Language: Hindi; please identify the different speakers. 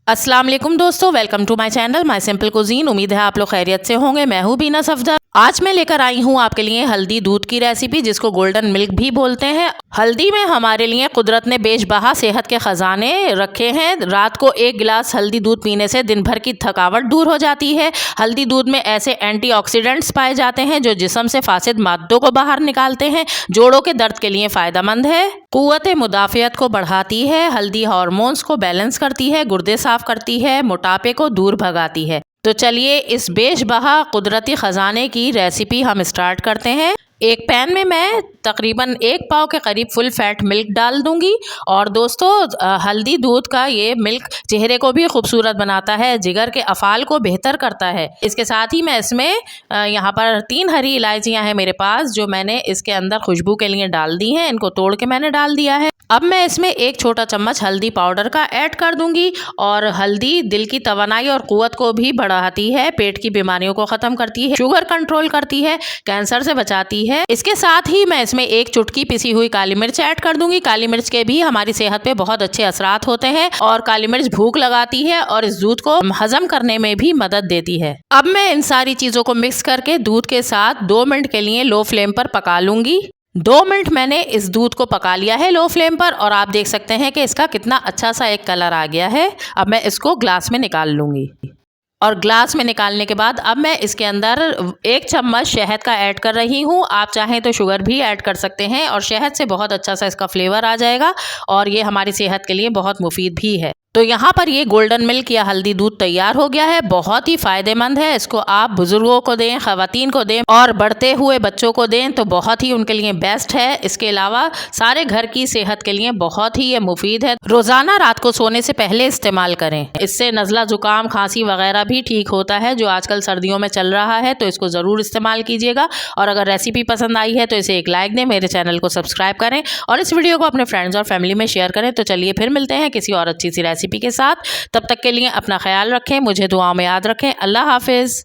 Speaker 1: अस्सलाम वालेकुम दोस्तों, welcome to my channel my simple cuisine. उम्मीद है आप लोग खैरियत से होंगे। मैं हूँ बीना सफदर। आज मैं लेकर आई हूँ आपके लिए हल्दी दूध की रेसिपी, जिसको गोल्डन मिल्क भी बोलते हैं। हल्दी में हमारे लिए कुदरत ने बेशबहा सेहत के खजाने रखे हैं। रात को 1 गिलास हल्दी दूध पीने से दिन भर की थकावट दूर हो जाती है। हल्दी दूध में ऐसे एंटीऑक्सीडेंट्स पाए जाते हैं जो जिस्म से फासिद मादों को बाहर निकालते हैं। जोड़ों के दर्द के लिए फ़ायदेमंद है। कुव्वत मुदाफ़ियत को बढ़ाती है। हल्दी हार्मोन्स को बैलेंस करती है, गुर्दे साफ करती है, मोटापे को दूर भगाती है। तो चलिए इस बेशबहा कुदरती ख़जाने की रेसिपी हम स्टार्ट करते हैं। एक पैन में मैं तकरीबन 1 पाव के करीब फुल फैट मिल्क डाल दूंगी। और दोस्तों, हल्दी दूध का ये मिल्क चेहरे को भी खूबसूरत बनाता है, जिगर के अफ़ाल को बेहतर करता है। इसके साथ ही मैं इसमें यहाँ पर 3 हरी इलायचियाँ हैं मेरे पास, जो मैंने इसके अंदर खुशबू के लिए डाल दी हैं। इनको तोड़ के मैंने डाल दिया है। अब मैं इसमें 1 छोटा चम्मच हल्दी पाउडर का ऐड कर दूंगी। और हल्दी दिल की तवानाई और कुव्वत को भी बढ़ाती है, पेट की बीमारियों को ख़त्म करती है, शुगर कंट्रोल करती है, कैंसर से बचाती है। इसके साथ ही मैं इसमें 1 चुटकी पिसी हुई काली मिर्च ऐड कर दूंगी। काली मिर्च के भी हमारी सेहत पे बहुत अच्छे असरात होते हैं और काली मिर्च भूख लगाती है और इस दूध को हजम करने में भी मदद देती है। अब मैं इन सारी चीज़ों को मिक्स करके दूध के साथ 2 मिनट के लिए लो फ्लेम पर पका लूंगी। 2 मिनट मैंने इस दूध को पका लिया है लो फ्लेम पर, और आप देख सकते हैं कि इसका कितना अच्छा सा एक कलर आ गया है। अब मैं इसको ग्लास में निकाल लूंगी। और ग्लास में निकालने के बाद अब मैं इसके अंदर 1 चम्मच शहद का ऐड कर रही हूँ। आप चाहें तो शुगर भी ऐड कर सकते हैं, और शहद से बहुत अच्छा सा इसका फ्लेवर आ जाएगा और ये हमारी सेहत के लिए बहुत मुफीद भी है। तो यहाँ पर ये गोल्डन मिल्क या हल्दी दूध तैयार हो गया है। बहुत ही फ़ायदेमंद है। इसको आप बुजुर्गों को दें, ख़वातीन को दें और बढ़ते हुए बच्चों को दें तो बहुत ही उनके लिए बेस्ट है। इसके अलावा सारे घर की सेहत के लिए बहुत ही ये मुफीद है। रोज़ाना रात को सोने से पहले इस्तेमाल करें। इससे नज़ला ज़ुकाम खांसी वगैरह भी ठीक होता है, जो आजकल सर्दियों में चल रहा है। तो इसको ज़रूर इस्तेमाल कीजिएगा। और अगर रेसिपी पसंद आई है तो इसे एक लाइक दें, मेरे चैनल को सब्सक्राइब करें और इस वीडियो को अपने फ्रेंड्स और फैमिली में शेयर करें। तो चलिए फिर मिलते हैं किसी और अच्छी सी रेसिपी के साथ। तब तक के लिए अपना ख्याल रखें, मुझे दुआ में याद रखें। अल्लाह हाफिज़।